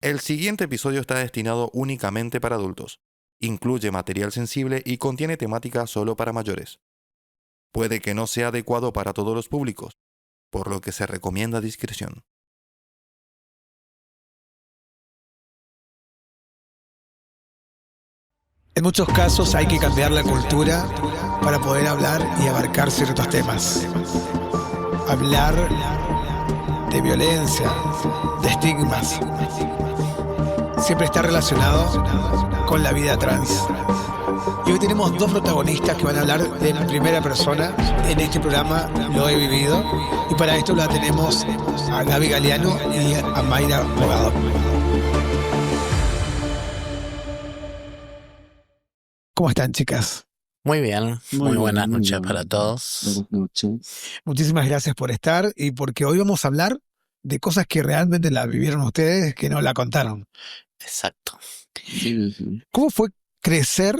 El siguiente episodio está destinado únicamente para adultos. Incluye material sensible y contiene temática solo para mayores. Puede que no sea adecuado para todos los públicos, por lo que se recomienda discreción. En muchos casos hay que cambiar la cultura para poder hablar y abarcar ciertos temas. Hablar de violencia, de estigmas, siempre está relacionado con la vida trans. Y hoy tenemos dos protagonistas que van a hablar de primera persona. En este programa lo he vivido. Y para esto la tenemos a Gaby Galeano y a Mayra Bogado. ¿Cómo están, chicas? Muy bien, muy buenas noches para Buenas todos. noches. Muchísimas gracias por estar y porque hoy vamos a hablar de cosas que realmente la vivieron ustedes, que no la contaron. Exacto. Ujú. ¿Cómo fue crecer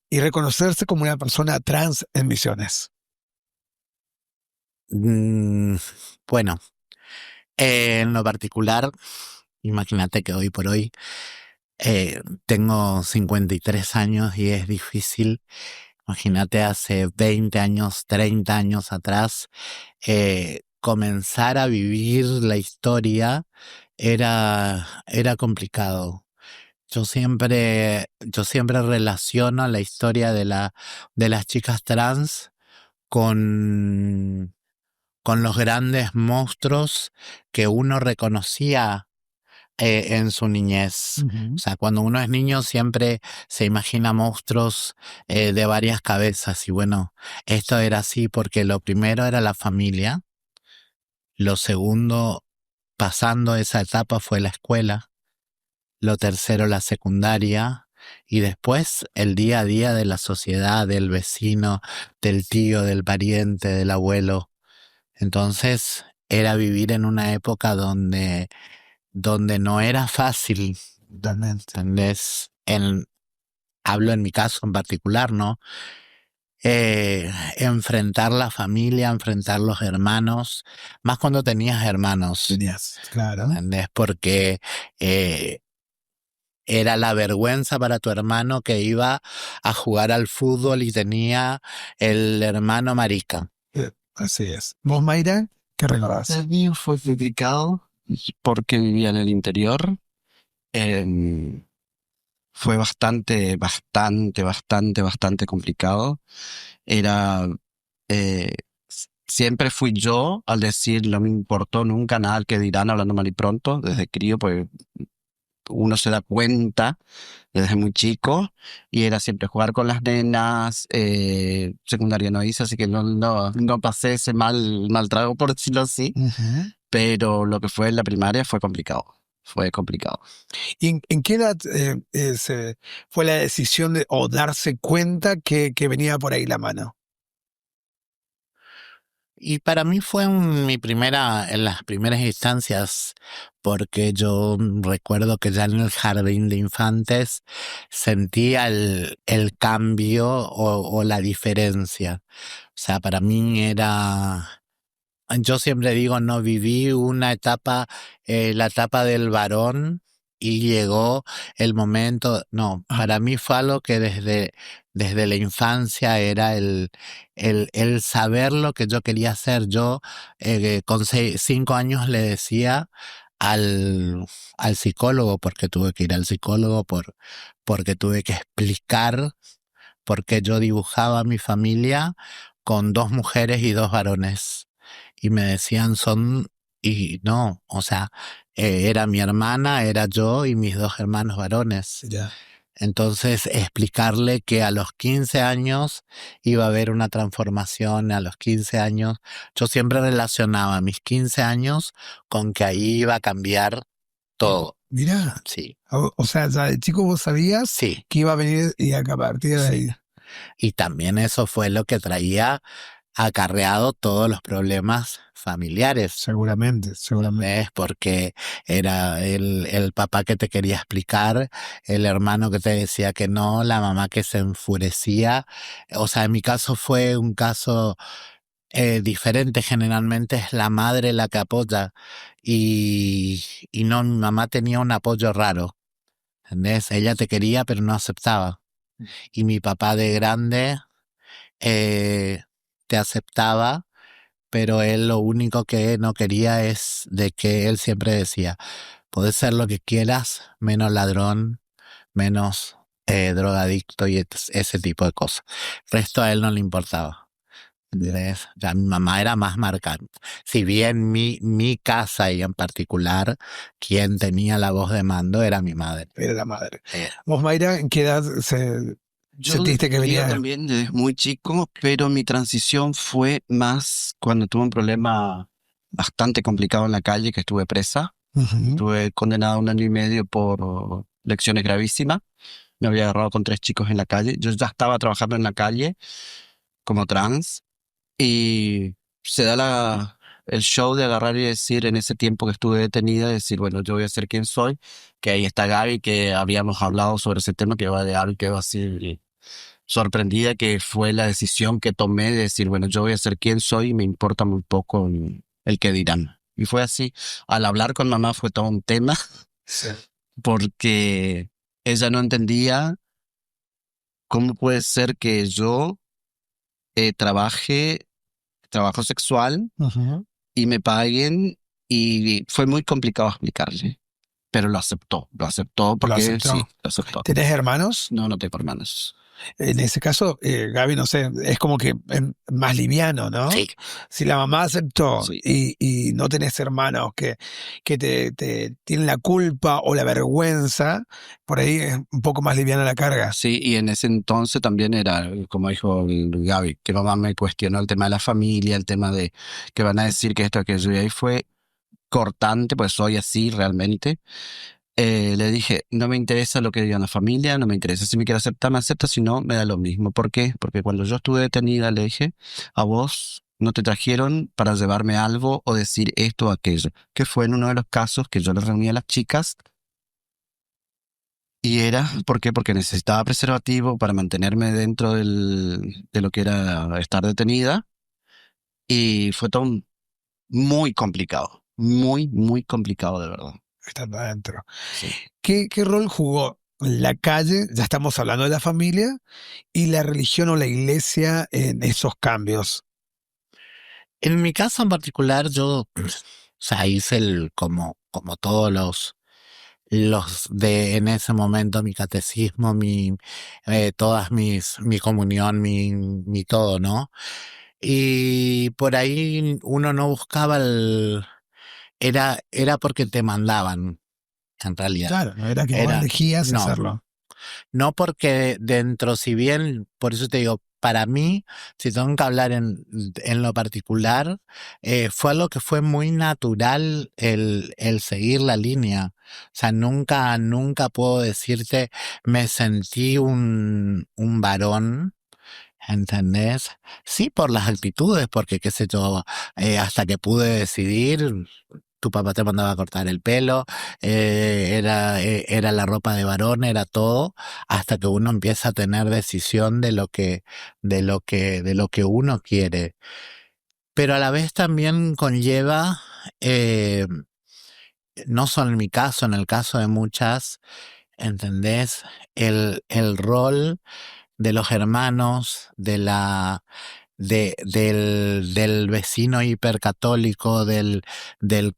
y reconocerse como una persona trans en Misiones? Bueno, en lo particular, imagínate que hoy por hoy tengo 53 años y es difícil. Imagínate hace 20 años, 30 años atrás, comenzar a vivir la historia era complicado. Yo siempre relaciono la historia de las chicas trans con los grandes monstruos que uno reconocía en su niñez. O sea, cuando uno es niño siempre se imagina monstruos de varias cabezas y bueno, esto era así porque lo primero era la familia, lo segundo, pasando esa etapa, fue la escuela, lo tercero la secundaria y después el día a día de la sociedad, del vecino, del tío, del pariente, del abuelo. Entonces era vivir en una época donde no era fácil, Totalmente. ¿entendés? Hablo en mi caso en particular, ¿no? Enfrentar la familia, enfrentar los hermanos, más cuando tenías hermanos, Tenías, claro. ¿entendés? Porque era la vergüenza para tu hermano que iba a jugar al fútbol y tenía el hermano marica. Así es. ¿Vos, Mayra, qué recordás? El mío fue complicado porque vivía en el interior. Fue bastante complicado. Era, siempre fui yo al decir, no me importó nunca nada al que dirán, hablando mal y pronto, desde crío, pues uno se da cuenta desde muy chico y era siempre jugar con las nenas. Secundaria no hice, así que no pasé ese mal trago, por decirlo así, pero lo que fue en la primaria fue complicado. ¿Y en qué edad fue la decisión de o darse cuenta que venía por ahí la mano? Y para mí fue en las primeras instancias, porque yo recuerdo que ya en el jardín de infantes sentía el cambio o la diferencia. O sea, para mí yo siempre digo, no viví una etapa, la etapa del varón y llegó el momento. No, para mí fue algo que desde la infancia era el saber lo que yo quería hacer. Yo con 5 años le decía al psicólogo, porque tuve que ir al psicólogo, porque tuve que explicar por qué yo dibujaba a mi familia con 2 mujeres y 2 varones. Y me decían y no, o sea, era mi hermana, era yo y mis 2 hermanos varones. Ya. Entonces, explicarle que a los 15 años iba a haber una transformación, a los 15 años, yo siempre relacionaba mis 15 años con que ahí iba a cambiar todo. Mirá, Sí, o sea, ya de chico vos sabías sí, que iba a venir y a partir de ahí. y también eso fue lo que traía acarreado todos los problemas familiares. Seguramente. ¿Ves? Porque era el papá que te quería explicar, el hermano que te decía que no, la mamá que se enfurecía. O sea, en mi caso fue un caso diferente. Generalmente es la madre la que apoya y no, mi mamá tenía un apoyo raro, ¿entendés? Ella te quería pero no aceptaba. Y mi papá de grande eh, te aceptaba, pero él lo único que no quería es de que él siempre decía, podés ser lo que quieras, menos ladrón, menos drogadicto y ese tipo de cosas. El resto a él no le importaba. ¿Entendés? Ya mi mamá era más marcada. Si bien mi casa y en particular, quien tenía la voz de mando era mi madre. Era la madre. Eh, Vos, Mayra, ¿en qué edad Yo sentiste que diría venía? también desde muy chico, pero mi transición fue más cuando tuve un problema bastante complicado en la calle, que estuve presa. Ujú. Estuve condenado a 1 año y medio por lecciones gravísimas. Me había agarrado con 3 chicos en la calle. Yo ya estaba trabajando en la calle como trans y se da el show de agarrar y decir en ese tiempo que estuve detenida, decir, bueno, yo voy a ser quien soy, que ahí está Gaby, que habíamos hablado sobre ese tema, que va de algo, que va así sorprendida, que fue la decisión que tomé de decir, bueno, yo voy a ser quien soy y me importa muy poco el que dirán. Y fue así. Al hablar con mamá fue todo un tema Sí. porque ella no entendía cómo puede ser que yo trabaje trabajo sexual Ujú. y me paguen, y fue muy complicado explicarle, pero lo aceptó Lo porque aceptó. sí, lo aceptó. ¿Tenés hermanos? No, no tengo hermanos. En ese caso, Gaby, no sé, es como que más liviano, ¿no? sí, Si la mamá aceptó Sí. y no tenés hermanos que te tienen la culpa o la vergüenza, por ahí es un poco más liviana la carga. Sí, y en ese entonces también era, como dijo el Gaby, que mamá me cuestionó el tema de la familia, el tema de que van a decir que esto, que yo, y ahí fue cortante, pues soy así realmente. Le dije, no me interesa lo que diga la familia, no me interesa si me quiere aceptar, me acepta, si no, me da lo mismo. ¿Por qué? Porque cuando yo estuve detenida, le dije, a vos no te trajeron para llevarme algo o decir esto o aquello, que fue en uno de los casos que yo le reuní a las chicas. Y era, ¿por qué? Porque necesitaba preservativo para mantenerme dentro de lo que era estar detenida. Y fue todo muy complicado, muy, muy complicado de verdad. Estando adentro. Sí. ¿Qué rol jugó la calle? Ya estamos hablando de la familia y la religión o la iglesia en esos cambios. en mi caso en particular yo, o sea, hice como todos los de en ese momento, mi catecismo, todas mi comunión, mi todo, ¿no? Y por ahí uno no buscaba era porque te mandaban, en realidad. Claro, no era que vos elegías No, hacerlo. no porque dentro, si bien, por eso te digo, para mí, si tengo que hablar en lo particular, fue algo que fue muy natural el seguir la línea. O sea, nunca puedo decirte, me sentí un varón. ¿Entendés? Sí, por las actitudes, porque qué sé yo, hasta que pude decidir, tu papá te mandaba a cortar el pelo, era la ropa de varón, era todo, hasta que uno empieza a tener decisión de lo que uno quiere. Pero a la vez también conlleva, eh, no solo en mi caso, en el caso de muchas, ¿entendés? El rol de los hermanos, del vecino hipercatólico, del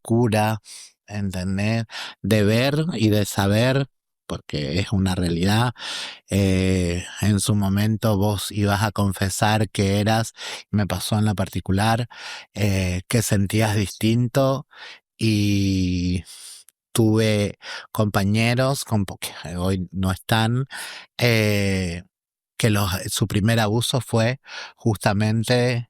cura, ¿entendés? De ver y de saber, porque es una realidad, en su momento vos ibas a confesar que eras, me pasó en la particular, que sentías distinto y tuve compañeros, que hoy no están, eh, que su primer abuso fue justamente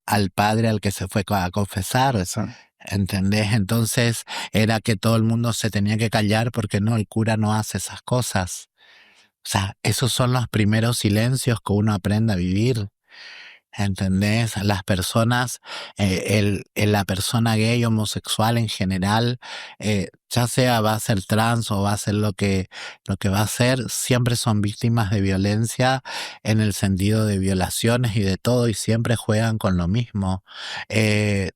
al padre al que se fue a confesar, Sí. ¿entendés? Entonces era que todo el mundo se tenía que callar porque no, el cura no hace esas cosas. O sea, esos son los primeros silencios que uno aprende a vivir. ¿Entendés? Las personas, la persona gay, homosexual en general, ya sea va a ser trans o va a ser lo que va a ser, siempre son víctimas de violencia en el sentido de violaciones y de todo, y siempre juegan con lo mismo.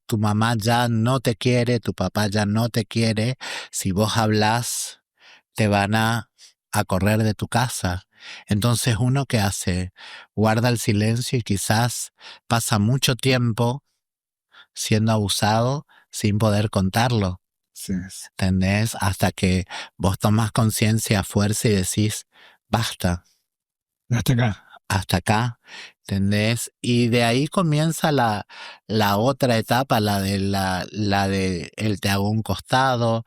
Tu mamá ya no te quiere, tu papá ya no te quiere, si vos hablas, te van a correr de tu casa. Entonces uno que hace, guarda el silencio y quizás pasa mucho tiempo siendo abusado sin poder contarlo, Sí. ¿entendés? Hasta que vos tomás conciencia, fuerza y decís, basta, Hasta acá. hasta acá, ¿entendés? Y de ahí comienza la otra etapa, la de el te hago un costado,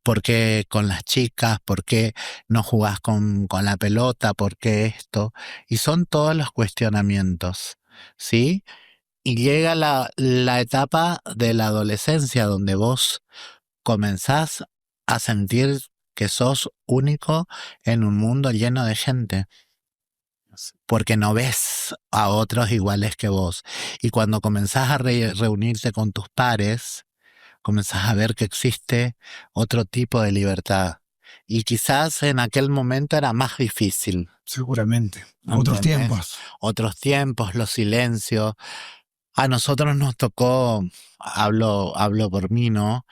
¿por qué con las chicas? ¿Por qué no jugás con la pelota? ¿Por qué esto? Y son todos los cuestionamientos, ¿sí? Y llega la etapa de la adolescencia donde vos comenzás a sentir que sos único en un mundo lleno de gente, porque no ves a otros iguales que vos. Y cuando comenzás a reunirte con tus pares, comenzás a ver que existe otro tipo de libertad. Y quizás en aquel momento era más difícil. Seguramente. Otros ¿Entendés? tiempos. Otros tiempos, los silencios. A nosotros nos tocó, hablo por mí, ¿no?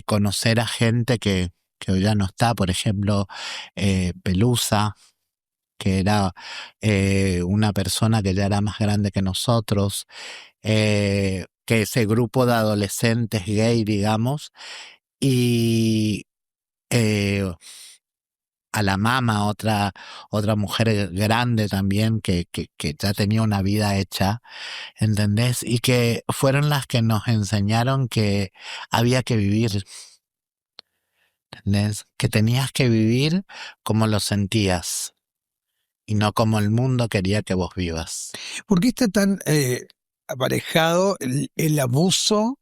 Conocer a gente que hoy ya no está, por ejemplo, Pelusa, que era una persona que ya era más grande que nosotros, que ese grupo de adolescentes gay, digamos, y a la mama, otra mujer grande también que ya tenía una vida hecha, ¿entendés? Y que fueron las que nos enseñaron que había que vivir, ¿entendés? Que tenías que vivir como lo sentías y no como el mundo quería que vos vivas. ¿Por qué está tan aparejado el abuso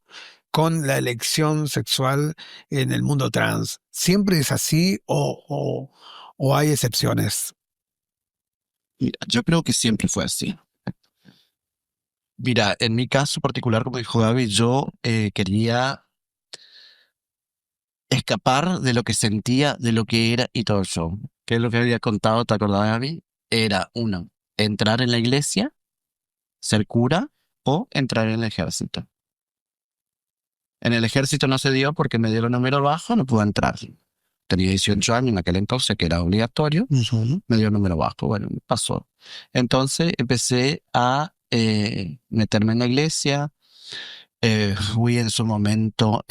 con la elección sexual en el mundo trans? ¿Siempre es así o hay excepciones? Mira, yo creo que siempre fue así. Mira, en mi caso particular, como dijo Gaby, yo quería escapar de lo que sentía, de lo que era y todo eso. ¿Qué es lo que había contado? ¿Te acordás, Gaby? Era uno, entrar en la iglesia, ser cura o entrar en el ejército. En el ejército no se dio porque me dieron número bajo, no pude entrar. Tenía 18 años en aquel entonces, que era obligatorio, me dio número bajo, bueno, pasó. Entonces empecé a meterme en la iglesia, fui en su momento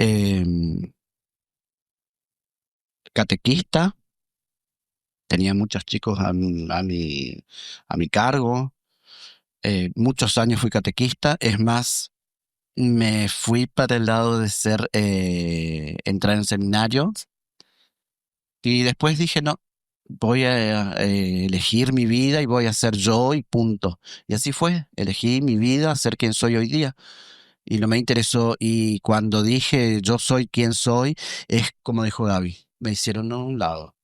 catequista, tenía muchos chicos a mi cargo, muchos años fui catequista, es más, me fui para el lado de ser, entrar en seminario y después dije, no, voy a elegir mi vida y voy a ser yo y punto. Y así fue, elegí mi vida, ser quien soy hoy día. Y no me interesó. Y cuando dije yo soy quien soy, es como dijo Gaby, me hicieron a un lado.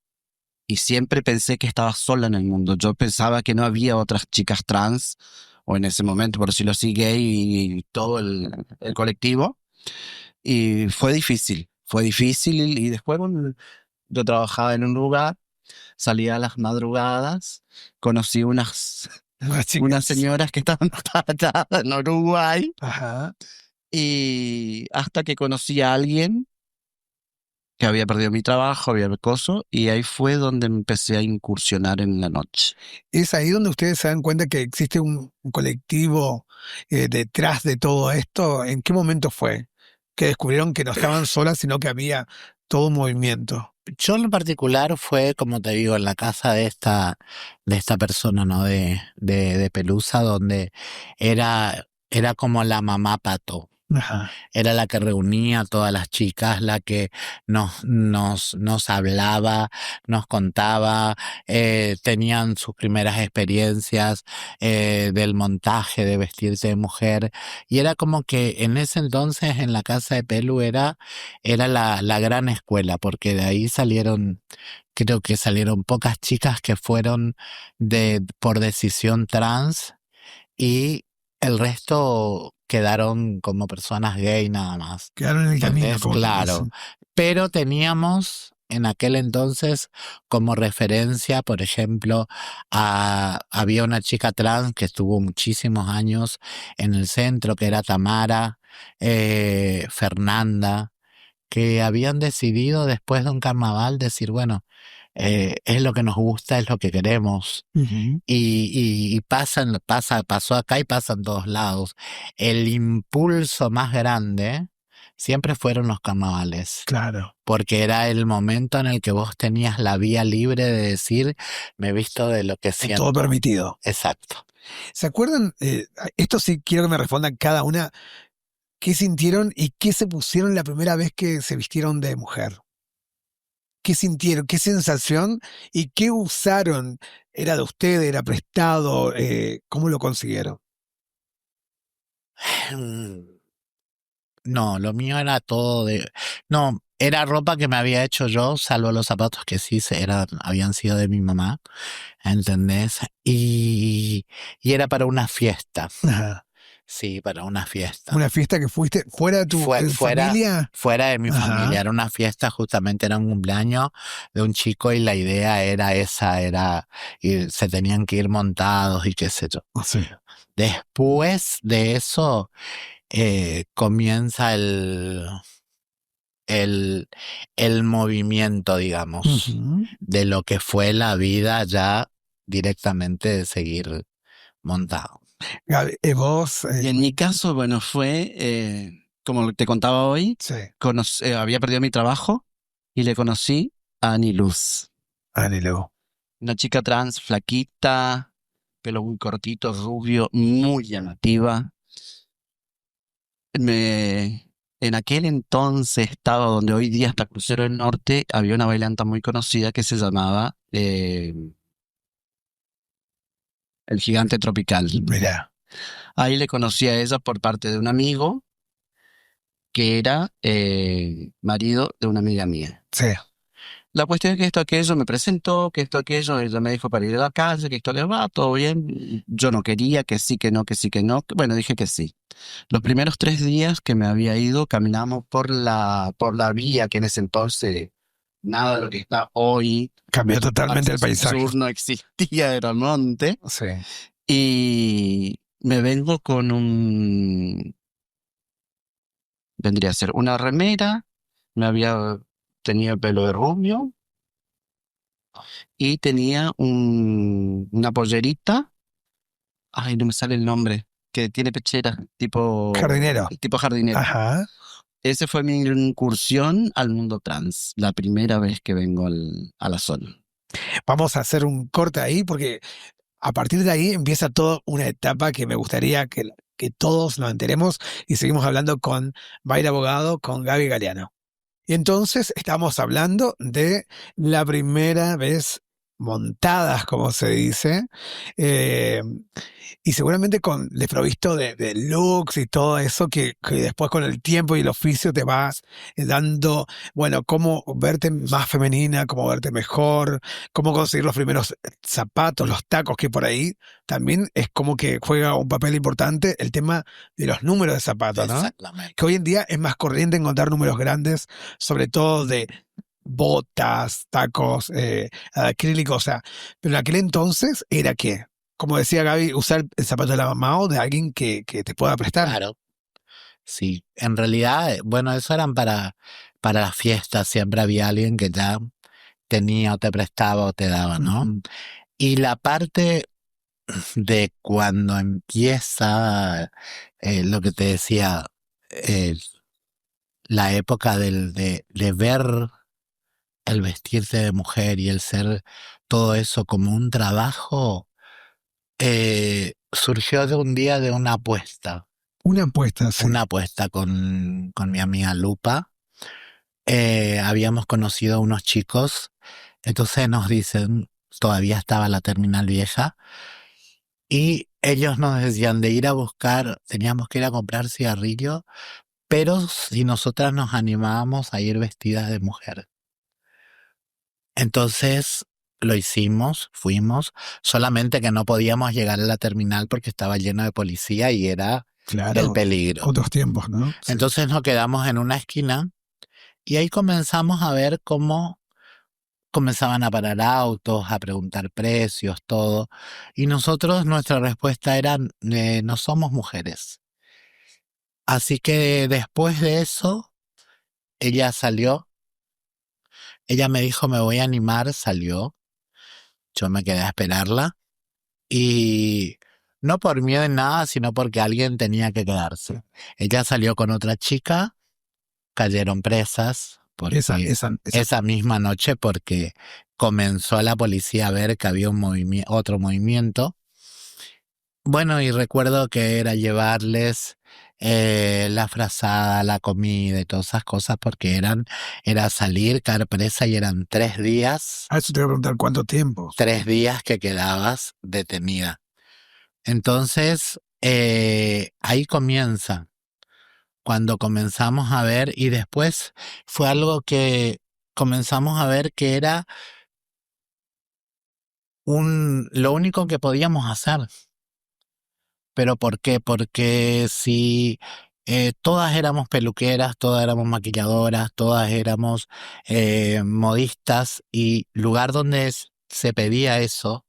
Y siempre pensé que estaba sola en el mundo. Yo pensaba que no había otras chicas trans, o en ese momento, por decirlo así, gay y todo el colectivo. Y fue difícil. Y después, bueno, yo trabajaba en un lugar, salía a las madrugadas, conocí Las chicas. unas señoras que estaban allá en Uruguay, Ajá. y hasta que conocí a alguien que había perdido mi trabajo, había coso, y ahí fue donde empecé a incursionar en la noche. Es ahí donde ustedes se dan cuenta que existe un colectivo detrás de todo esto. ¿En qué momento fue que descubrieron que no estaban solas, sino que había todo un movimiento? Yo en lo particular fue, como te digo, en la casa de esta persona, ¿no? De Pelusa, donde era como la mamá pato. Ajá. Era la que reunía a todas las chicas, la que nos hablaba, nos contaba, tenían sus primeras experiencias del montaje, de vestirse de mujer, y era como que en ese entonces en la casa de Pelu era la gran escuela, porque de ahí creo que salieron pocas chicas que fueron por decisión trans, y el resto quedaron como personas gay nada más. Quedaron en el camino, ¿Entendés? como quien Claro. dice. Pero teníamos en aquel entonces como referencia, por ejemplo, había una chica trans que estuvo muchísimos años en el centro, que era Tamara, Fernanda, que habían decidido después de un carnaval decir, bueno, es lo que nos gusta, es lo que queremos. Ujú. Y pasó acá y pasa en todos lados. El impulso más grande siempre fueron los carnavales, Claro. porque era el momento en el que vos tenías la vía libre de decir, me he visto de lo que Es siento. todo permitido. Exacto. ¿Se acuerdan? Esto sí quiero que me respondan cada una. ¿Qué sintieron y qué se pusieron la primera vez que se vistieron de mujer? ¿Qué sintieron? ¿Qué sensación? ¿Y qué usaron? ¿Era de ustedes? ¿Era prestado? ¿Cómo lo consiguieron? No, lo mío era todo de... No, era ropa que me había hecho yo, salvo los zapatos que sí habían sido de mi mamá, ¿entendés? Y era para una fiesta. Ajá. Sí, para una fiesta. ¿Una fiesta que fuiste fuera de tu familia? Fuera de mi Ajá. familia. Era una fiesta, justamente era un cumpleaños de un chico y la idea era esa, y se tenían que ir montados y qué sé yo. Sí. Después de eso comienza el movimiento, digamos, Ujú. de lo que fue la vida ya directamente de seguir montado. Gaby, vos. Y en mi caso, bueno, fue, como te contaba hoy, Sí. había perdido mi trabajo y le conocí a Ani Luz. Ánilo. Una chica trans, flaquita, pelo muy cortito, rubio, muy llamativa. En aquel entonces estaba donde hoy día está Crucero del Norte, había una bailanta muy conocida que se llamaba El Gigante Tropical. Mirá. Ahí le conocí a ella por parte de un amigo que era marido de una amiga mía. Sí. La cuestión es que esto, aquello, me presentó, que esto, aquello, ella me dijo para ir a la calle, que esto le va, todo bien. Yo no quería, que sí, que no, que sí, que no. Bueno, dije que sí. Los primeros 3 días que me había ido, caminamos por la vía que en ese entonces, nada de lo que está hoy. Cambió totalmente el paisaje. Sur no existía, era el monte. Sí. Y me vengo con vendría a ser una remera, tenía pelo de rubio y tenía una pollerita, ay, no me sale el nombre, que tiene pechera, Jardinero. tipo jardinero. Ajá. Esa fue mi incursión al mundo trans, la primera vez que vengo a la zona. Vamos a hacer un corte ahí porque a partir de ahí empieza toda una etapa que me gustaría que todos nos enteremos y seguimos hablando con Mayra Abogado, con Gaby Galeano. Y entonces estamos hablando de la primera vez montadas, como se dice, eh, y seguramente con desprovisto de looks y todo eso que después con el tiempo y el oficio te vas dando, bueno, cómo verte más femenina, cómo verte mejor, cómo conseguir los primeros zapatos, los tacos, que por ahí también es como que juega un papel importante el tema de los números de zapatos, ¿no? Exactamente. Que hoy en día es más corriente encontrar números grandes, sobre todo de botas, tacos, acrílicos, o sea, pero en aquel entonces era que, como decía Gaby, usar el zapato de la mamá o de alguien que te pueda prestar. Claro. Sí, en realidad, bueno, eso eran para las fiestas, siempre había alguien que ya tenía o te prestaba o te daba, ¿no? Ujú. Y la parte de cuando empieza lo que te decía, eh, la época de ver el vestirse de mujer y el ser todo eso como un trabajo, surgió de un día de una apuesta. Una apuesta, sí. Una apuesta con mi amiga Lupa. Habíamos conocido a unos chicos, entonces nos dicen, todavía estaba la terminal vieja, y ellos nos decían de ir a buscar, teníamos que ir a comprar cigarrillos, pero si nosotras nos animábamos a ir vestidas de mujer. Entonces lo hicimos, fuimos, solamente que no podíamos llegar a la terminal porque estaba lleno de policía y era Claro, el peligro. otros tiempos, ¿no? Sí. Entonces nos quedamos en una esquina y ahí comenzamos a ver cómo comenzaban a parar autos, a preguntar precios, todo. Y nosotros, nuestra respuesta era, no somos mujeres. Así que después de eso, ella salió, ella me dijo, me voy a animar, salió. Yo me quedé a esperarla y no por miedo en nada, sino porque alguien tenía que quedarse. Ella salió con otra chica, cayeron presas porque esa misma noche porque comenzó la policía a ver que había otro movimiento. Bueno, y recuerdo que era llevarles la frazada, la comida y todas esas cosas porque era salir, caer presa y eran 3 días. Eso te voy a preguntar, ¿cuánto tiempo? 3 días que quedabas detenida. Entonces, ahí comienza, cuando comenzamos a ver, y después fue algo que comenzamos a ver que era lo único que podíamos hacer. ¿Pero por qué? Porque si todas éramos peluqueras, todas éramos maquilladoras, todas éramos modistas, y lugar donde se pedía eso,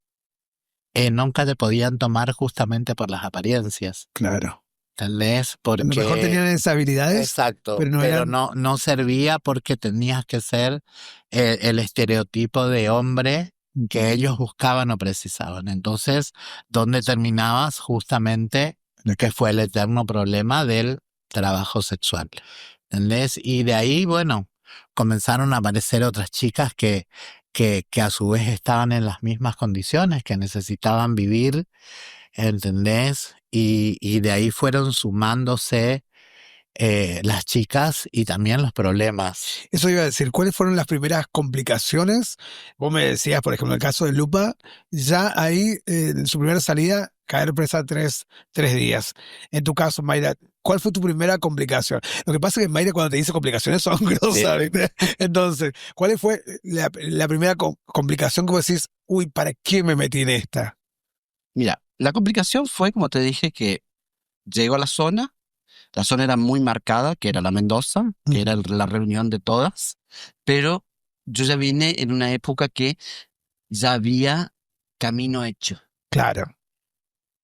nunca te podían tomar justamente por las apariencias. Claro. ¿Entendés? A lo mejor tenían esas habilidades, exacto, pero no servía porque tenías que ser el estereotipo de hombre que ellos buscaban o precisaban. Entonces, ¿dónde terminabas? Justamente, que fue el eterno problema del trabajo sexual. ¿Entendés? Y de ahí, bueno, comenzaron a aparecer otras chicas que a su vez estaban en las mismas condiciones, que necesitaban vivir, ¿entendés? Y de ahí fueron sumándose las chicas y también los problemas. Eso iba a decir, ¿cuáles fueron las primeras complicaciones? Vos me decías, por ejemplo, en el caso de Lupa, ya ahí en su primera salida, caer presa 3 días. En tu caso, Mayra, ¿cuál fue tu primera complicación? Lo que pasa es que Mayra, cuando te dice complicaciones son grosas, ¿viste? Entonces, ¿cuál fue la primera complicación que vos decís, uy, ¿para qué me metí en esta? Mira, la complicación fue, como te dije, que llego a la zona era muy marcada, que era la Mendoza, que era la reunión de todas, pero yo ya vine en una época que ya había camino hecho. Claro.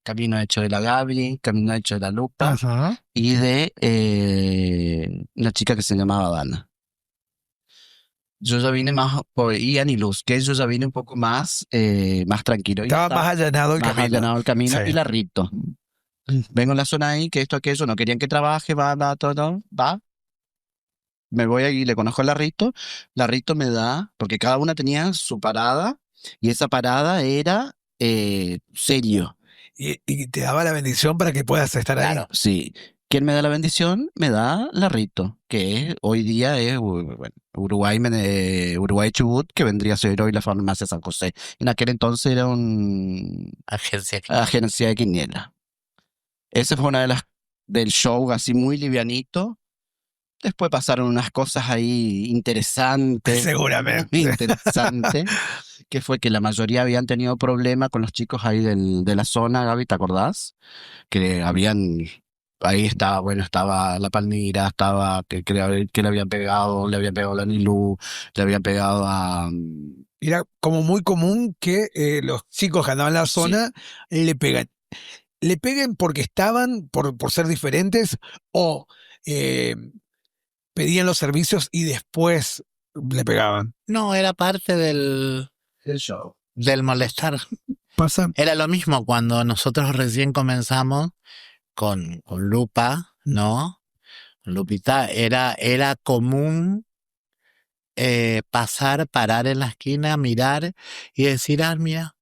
Camino hecho de la Gaby, camino hecho de la Lupa. Ajá. Y de una chica que se llamaba Dana. Yo ya vine más por Ian y Luz, que yo ya vine un poco más tranquilo. Estaba más allanado el camino. Más allanado el camino. Sí. Y la Rito. Vengo en la zona ahí, que esto, aquello, no querían que trabaje, va, todo, va. Me voy ahí, le conozco a la Rito me da, porque cada una tenía su parada, y esa parada era serio. Y te daba la bendición para que puedas estar ahí. Claro, sí. ¿Quién me da la bendición? Me da la Rito, que hoy día es bueno, Uruguay Chubut, que vendría a ser hoy la farmacia San José. En aquel entonces era un agencia de quiniela. Esa fue una de las del show así muy livianito. Después pasaron unas cosas ahí interesantes. Seguramente. Interesante. Que fue que la mayoría habían tenido problemas con los chicos ahí de la zona, Gaby, ¿te acordás? Que ahí estaba, bueno, estaba la Palmira, estaba que le habían pegado a la Nilú, le habían pegado a... Era como muy común que los chicos que andaban en la zona le pegan. ¿Le peguen porque estaban, por ser diferentes, o pedían los servicios y después le pegaban? No, era parte del show. Del molestar. ¿Pasa? Era lo mismo cuando nosotros recién comenzamos con Lupa, ¿no? Lupita, era común parar en la esquina, mirar y decir, mira,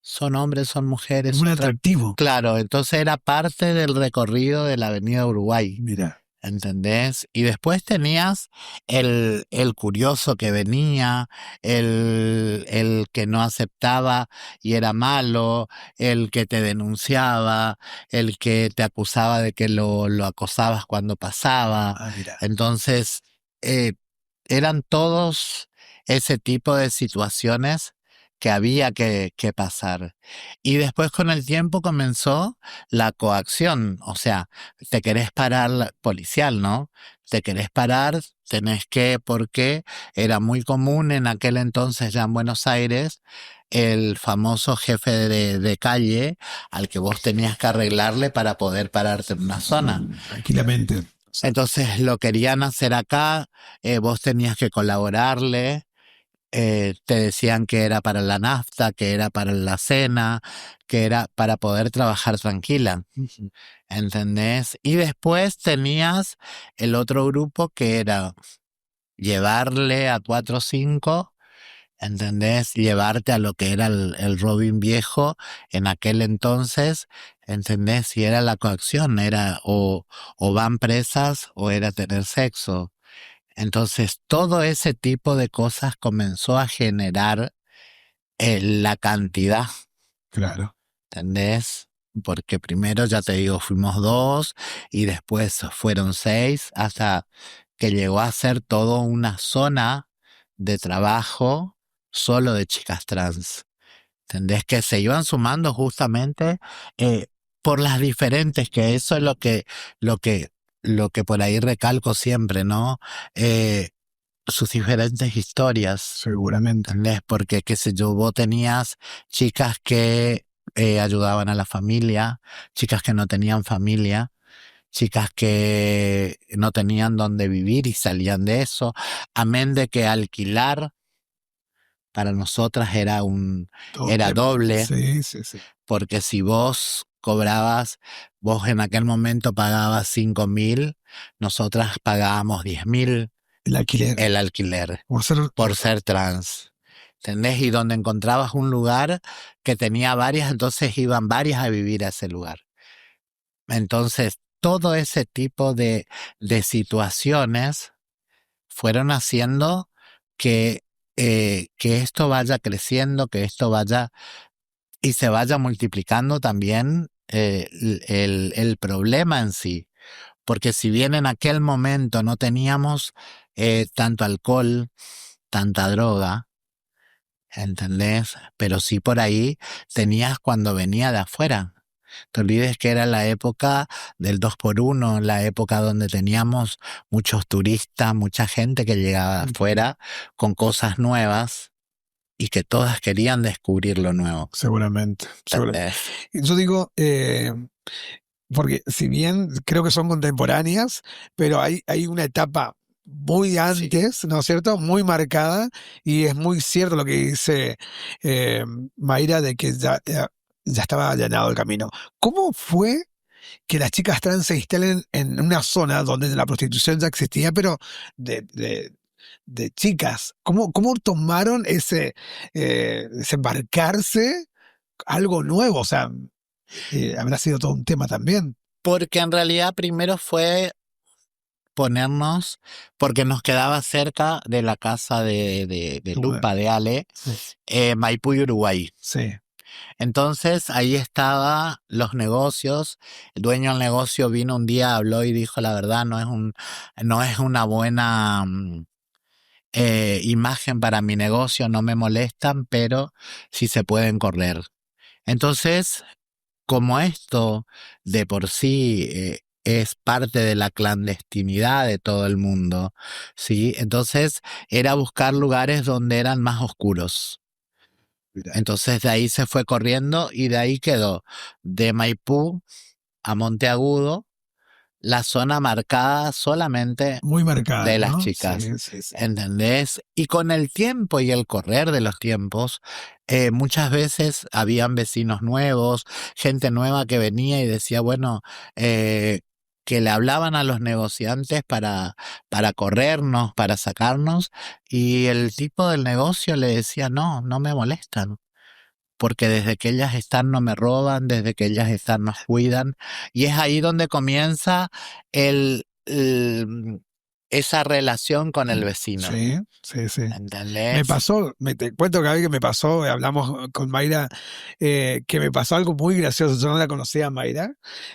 son hombres, son mujeres. Un atractivo. Claro, entonces era parte del recorrido de la Avenida Uruguay. Mira. ¿Entendés? Y después tenías el curioso que venía, el que no aceptaba y era malo, el que te denunciaba, el que te acusaba de que lo acosabas cuando pasaba. Mira. Entonces, eran todos ese tipo de situaciones que había que pasar. Y después con el tiempo comenzó la coacción, o sea, te querés parar policial, ¿no? Te querés parar, tenés que, porque era muy común en aquel entonces ya en Buenos Aires, el famoso jefe de calle al que vos tenías que arreglarle para poder pararte en una zona. Tranquilamente. Entonces lo querían hacer acá, vos tenías que colaborarle, te decían que era para la nafta, que era para la cena, que era para poder trabajar tranquila, ¿entendés? Y después tenías el otro grupo que era llevarle a 4 o 5, ¿entendés? Llevarte a lo que era el Robin viejo en aquel entonces, ¿entendés? Si era la coacción, era o van presas o era tener sexo. Entonces, todo ese tipo de cosas comenzó a generar la cantidad, Claro. ¿entendés? Porque primero, ya te digo, fuimos 2 y después fueron 6 hasta que llegó a ser toda una zona de trabajo solo de chicas trans. ¿Entendés? Que se iban sumando justamente por las diferentes, que eso es lo que, lo que por ahí recalco siempre, ¿no? Sus diferentes historias. Seguramente. ¿Entendés? Porque, qué sé yo, vos tenías chicas que ayudaban a la familia, chicas que no tenían familia, chicas que no tenían dónde vivir y salían de eso, amén de que alquilar para nosotras era era doble, Sí, sí, sí. porque si vos cobrabas, vos en aquel momento pagabas 5.000, nosotras pagábamos 10.000 El alquiler. el alquiler Por ser ser trans. ¿Entendés? Y donde encontrabas un lugar que tenía varias, entonces iban varias a vivir a ese lugar. Entonces, todo ese tipo de situaciones fueron haciendo que esto vaya creciendo, que esto vaya y se vaya multiplicando también el problema en sí. Porque si bien en aquel momento no teníamos tanto alcohol, tanta droga, ¿entendés? Pero sí por ahí tenías cuando venía de afuera. Te olvides que era la época del 2x1, la época donde teníamos muchos turistas, mucha gente que llegaba de afuera con cosas nuevas y que todas querían descubrir lo nuevo. seguramente. ¿Entendés? Yo digo, porque si bien creo que son contemporáneas, pero hay una etapa muy antes, ¿no es cierto? Muy marcada, y es muy cierto lo que dice Mayra, de que ya estaba allanado el camino. ¿Cómo fue que las chicas trans se instalen en una zona donde la prostitución ya existía, pero de chicas? ¿Cómo tomaron ese embarcarse algo nuevo? O sea, habrá sido todo un tema también. Porque en realidad primero fue ponernos, porque nos quedaba cerca de la casa de Lupa, de Ale, Sí. Maipú y Uruguay. Sí. Entonces ahí estaba los negocios, el dueño del negocio vino un día, habló y dijo la verdad, no es una buena imagen para mi negocio, no me molestan, pero sí se pueden correr. Entonces, como esto de por sí es parte de la clandestinidad de todo el mundo, ¿sí? Entonces era buscar lugares donde eran más oscuros. Entonces de ahí se fue corriendo y de ahí quedó de Maipú a Monteagudo la zona marcada solamente Muy marcada, de las ¿no? chicas. Sí, sí, sí. ¿Entendés? Y con el tiempo y el correr de los tiempos, muchas veces habían vecinos nuevos, gente nueva que venía y decía, bueno, que le hablaban a los negociantes para corrernos, para sacarnos, y el tipo del negocio le decía, no, no me molestan. Porque desde que ellas están no me roban, desde que ellas están nos cuidan. Y es ahí donde comienza esa relación con el vecino. Sí, sí, sí. ¿Entendés? Me pasó, te cuento que a mí que me pasó, hablamos con Mayra, que me pasó algo muy gracioso. Yo no la conocía a Mayra.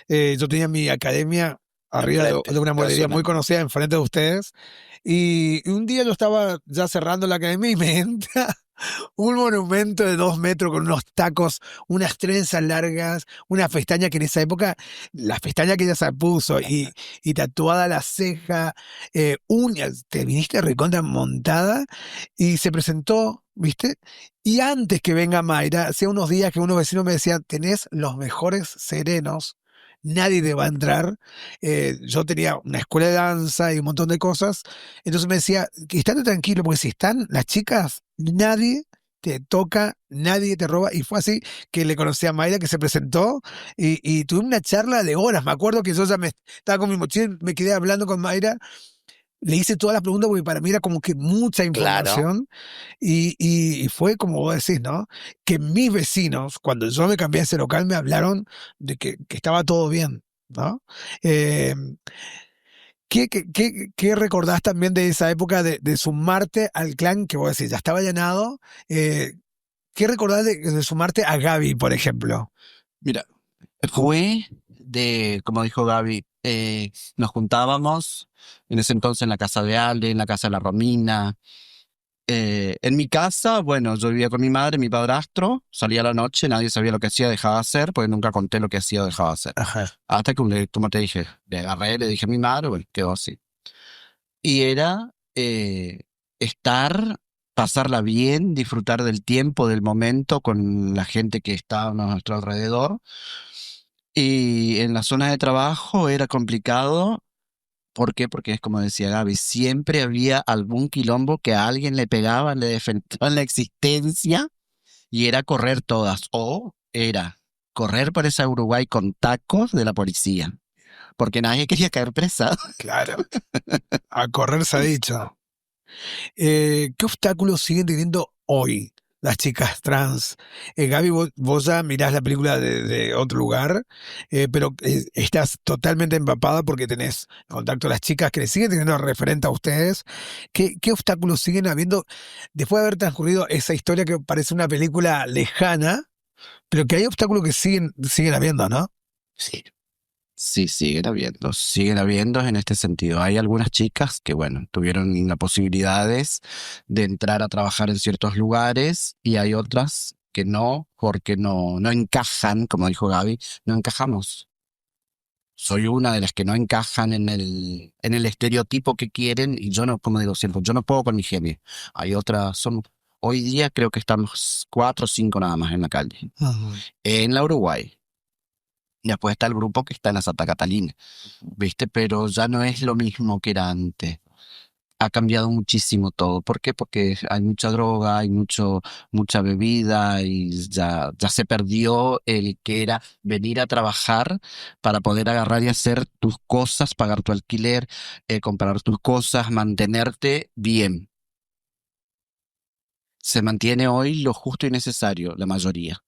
Yo tenía mi academia arriba Enfrente, de una mueblería muy personal. conocida enfrente de ustedes. Y un día yo estaba ya cerrando la academia y me entra un monumento de 2 metros con unos tacos, unas trenzas largas, una pestaña que en esa época, la pestaña que ella se puso y tatuada la ceja, uñas, te viniste recontra montada y se presentó, ¿viste? Y antes que venga Mayra, hacía unos días que unos vecinos me decían, tenés los mejores serenos. Nadie te va a entrar. Yo tenía una escuela de danza y un montón de cosas. Entonces me decía, que estate tranquilo, porque si están las chicas, nadie te toca, nadie te roba. Y fue así que le conocí a Mayra, que se presentó y tuve una charla de horas. Me acuerdo que yo ya me estaba con mi mochila, me quedé hablando con Mayra. Le hice todas las preguntas porque para mí era como que mucha Claro. información y fue como vos decís, ¿no? Que mis vecinos, cuando yo me cambié a ese local, me hablaron de que estaba todo bien, ¿no? Eh, ¿Qué recordás también de esa época de sumarte al clan que vos decís, ya estaba llenado? ¿Qué recordás de sumarte a Gaby, por ejemplo? Mira, fue como dijo Gaby, nos juntábamos en ese entonces en la casa de Ale, en la casa de la Romina. En mi casa, bueno, yo vivía con mi madre, mi padrastro, salía a la noche, nadie sabía lo que hacía, dejaba de hacer, porque nunca conté lo que hacía o dejaba de hacer. Ajá. Hasta que, como te dije, le agarré, le dije a mi madre, bueno, quedó así. Y era estar, pasarla bien, disfrutar del tiempo, del momento con la gente que estaba a nuestro alrededor. Y en la zona de trabajo era complicado. ¿Por qué? Porque es como decía Gaby, siempre había algún quilombo que a alguien le pegaban, le defendían la existencia y era correr todas. O era correr por esa Uruguay con tacos de la policía, porque nadie quería caer presa. Claro, a correr se ha dicho. ¿Qué obstáculos siguen teniendo hoy las chicas trans? Gaby, vos ya mirás la película de otro lugar, pero estás totalmente empapada porque tenés contacto a las chicas que le siguen teniendo referente a ustedes. ¿Qué obstáculos siguen habiendo después de haber transcurrido esa historia que parece una película lejana, pero que hay obstáculos que siguen habiendo, ¿no? Sí. Sí, siguen habiendo en este sentido. Hay algunas chicas que, bueno, tuvieron las posibilidades de entrar a trabajar en ciertos lugares y hay otras que no, porque no encajan, como dijo Gaby, no encajamos. Soy una de las que no encajan en el estereotipo que quieren y yo no, como digo siempre, yo no puedo con mi genio. Hay otras, hoy día creo que estamos 4 o 5 nada más en la calle. Ajá. En la Uruguay. Y después está el grupo que está en la Santa Catalina, ¿viste? Pero ya no es lo mismo que era antes. Ha cambiado muchísimo todo. ¿Por qué? Porque hay mucha droga, hay mucha bebida y ya se perdió el que era venir a trabajar para poder agarrar y hacer tus cosas, pagar tu alquiler, comprar tus cosas, mantenerte bien. Se mantiene hoy lo justo y necesario, la mayoría.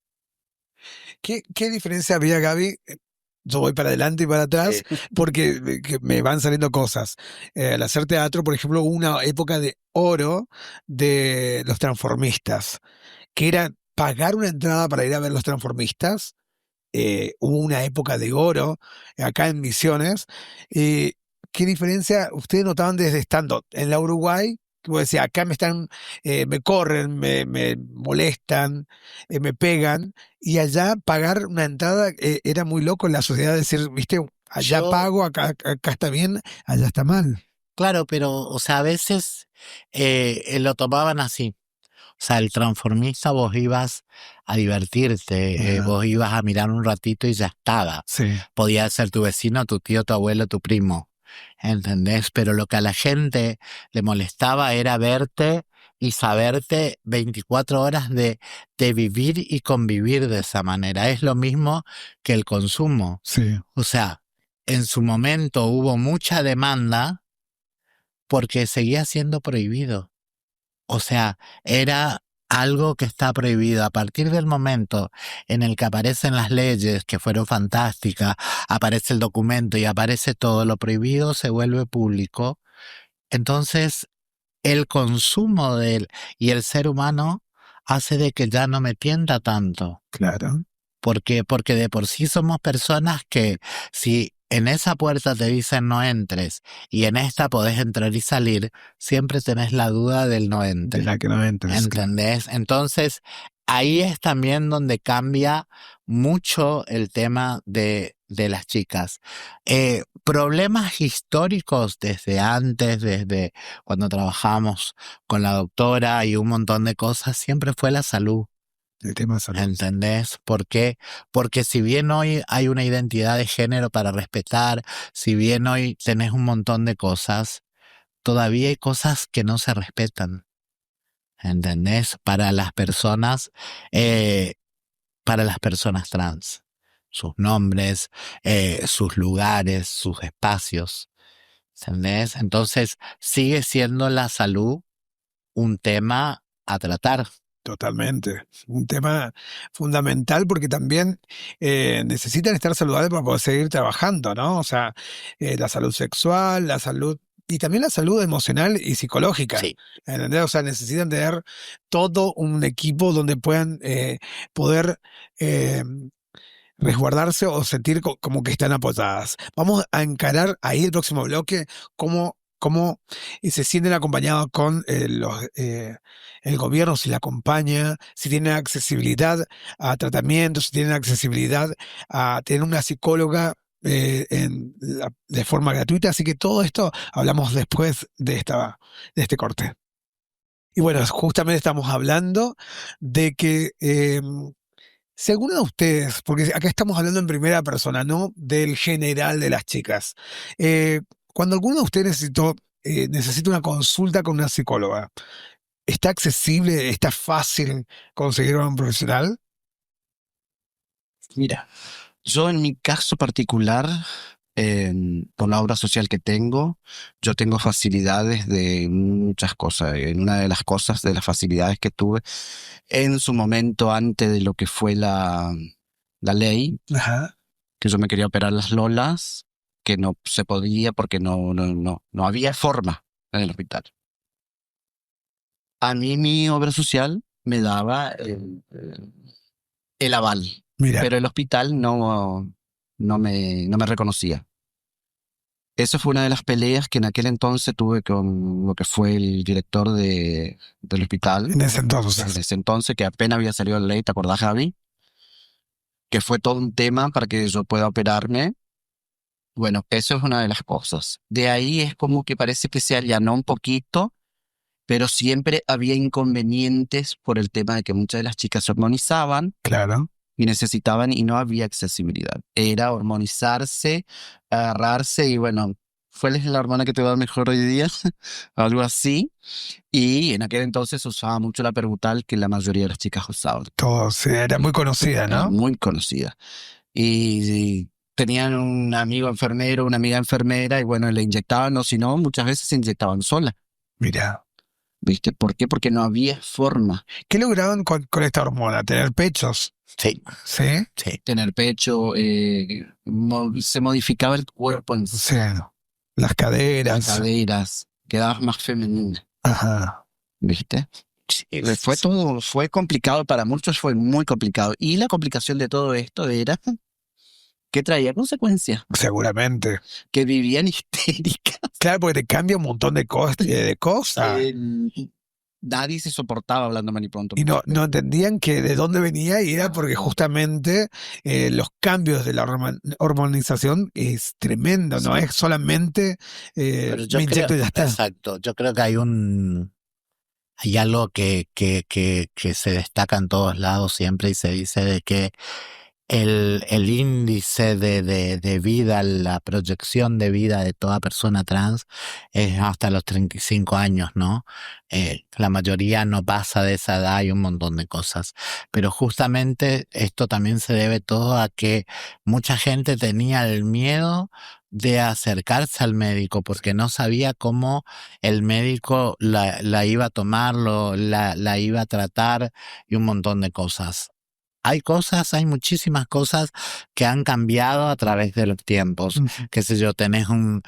¿Qué diferencia había, Gaby? Yo voy para adelante y para atrás porque que me van saliendo cosas. Al hacer teatro, por ejemplo, hubo una época de oro de los transformistas, que era pagar una entrada para ir a ver los transformistas. Hubo una época de oro acá en Misiones. ¿Qué diferencia ustedes notaban desde estando en la Uruguay? Que vos decías, acá me corren, me molestan, me pegan, y allá pagar una entrada era muy loco en la sociedad decir, viste, allá Yo, pago, acá está bien, allá está mal. claro, pero, o sea, a veces lo tomaban así. O sea, el transformista vos ibas a divertirte, Ajá. vos ibas a mirar un ratito y ya estaba. Sí, Podía ser tu vecino, tu tío, tu abuelo, tu primo, ¿entendés? Pero lo que a la gente le molestaba era verte y saberte 24 horas de vivir y convivir de esa manera. Es lo mismo que el consumo. sí. O sea, en su momento hubo mucha demanda porque seguía siendo prohibido. O sea, era algo que está prohibido. A partir del momento en el que aparecen las leyes, que fueron fantásticas, aparece el documento y aparece todo, lo prohibido se vuelve público. Entonces, el consumo de él y el ser humano hace de que ya no me tienta tanto. Claro. Porque de por sí somos personas que si en esa puerta te dicen no entres y en esta podés entrar y salir, siempre tenés la duda del no De entre. la que no entres. ¿Entendés? Entonces, ahí es también donde cambia mucho el tema de las chicas. Problemas históricos desde antes, desde cuando trabajamos con la doctora y un montón de cosas, siempre fue la salud. El tema de salud. ¿Entendés? ¿Por qué? Porque si bien hoy hay una identidad de género para respetar, si bien hoy tenés un montón de cosas, todavía hay cosas que no se respetan. ¿Entendés? Para las personas trans. Sus nombres, sus lugares, sus espacios. ¿Entendés? Entonces sigue siendo la salud un tema a tratar. Totalmente. Un tema fundamental porque también necesitan estar saludables para poder seguir trabajando, ¿no? O sea, la salud sexual, la salud y también la salud emocional y psicológica. Sí. ¿Entendés? O sea, necesitan tener todo un equipo donde puedan poder resguardarse o sentir como que están apoyadas. Vamos a encarar ahí el próximo bloque cómo se sienten acompañados con el gobierno, si la acompaña, si tienen accesibilidad a tratamientos, si tienen accesibilidad a tener una psicóloga de forma gratuita. Así que todo esto hablamos después de este corte. Y bueno, justamente estamos hablando de que según a ustedes, porque acá estamos hablando en primera persona, ¿no? Del general de las chicas. Cuando alguno de ustedes necesita una consulta con una psicóloga, ¿está accesible, está fácil conseguir a un profesional? Mira, yo en mi caso particular, por la obra social que tengo, yo tengo facilidades de muchas cosas. En una de las cosas, de las facilidades que tuve en su momento antes de lo que fue la ley, Ajá. que yo me quería operar las lolas, que no se podía porque no había forma en el hospital. A mí mi obra social me daba el aval, Mira, pero el hospital no me reconocía. Eso fue una de las peleas que en aquel entonces tuve con lo que fue el director del hospital. en ese En entonces. ese entonces, que apenas había salido la ley, ¿te acordás, Javi? Que fue todo un tema para que yo pueda operarme. Bueno, eso es una de las cosas. De ahí es como que parece que se allanó un poquito, pero siempre había inconvenientes por el tema de que muchas de las chicas se hormonizaban Claro. y necesitaban y no había accesibilidad. Era hormonizarse, agarrarse y bueno, ¿cuál es la hormona que te va mejor hoy día? Algo así. Y en aquel entonces se usaba mucho la perbutal que la mayoría de las chicas usaban. Todo, sí, era muy conocida, Era ¿no? muy conocida. Y tenían un amigo enfermero, una amiga enfermera y bueno, le inyectaban o si no, muchas veces se inyectaban sola. Mira. ¿Viste? ¿Por qué? Porque no había forma. ¿Qué lograban con esta hormona? ¿Tener pechos? Sí, ¿Sí? sí. Tener pecho, se modificaba el cuerpo en O sea, las las caderas. caderas, quedabas más femenina, Ajá. ¿viste? Fue complicado para muchos, fue muy complicado. Y la complicación de todo esto era que traía consecuencias, Seguramente. que vivían histéricas. Claro, porque te cambia un montón de cosas. Nadie se soportaba hablando mal y pronto. Y no entendían que de dónde venía y era porque justamente los cambios de la hormonización es tremendo, no Sí. es solamente Pero yo me creo, inyecto y ya está. exacto, yo creo que hay algo que se destaca en todos lados siempre y se dice de que el índice de vida, la proyección de vida de toda persona trans es hasta los 35 años, ¿no? La mayoría no pasa de esa edad y un montón de cosas. Pero justamente esto también se debe todo a que mucha gente tenía el miedo de acercarse al médico porque no sabía cómo el médico la iba a tomar, la iba a tratar y un montón de cosas. Hay muchísimas cosas que han cambiado a través de los tiempos. Ujú. Qué sé yo, tenés un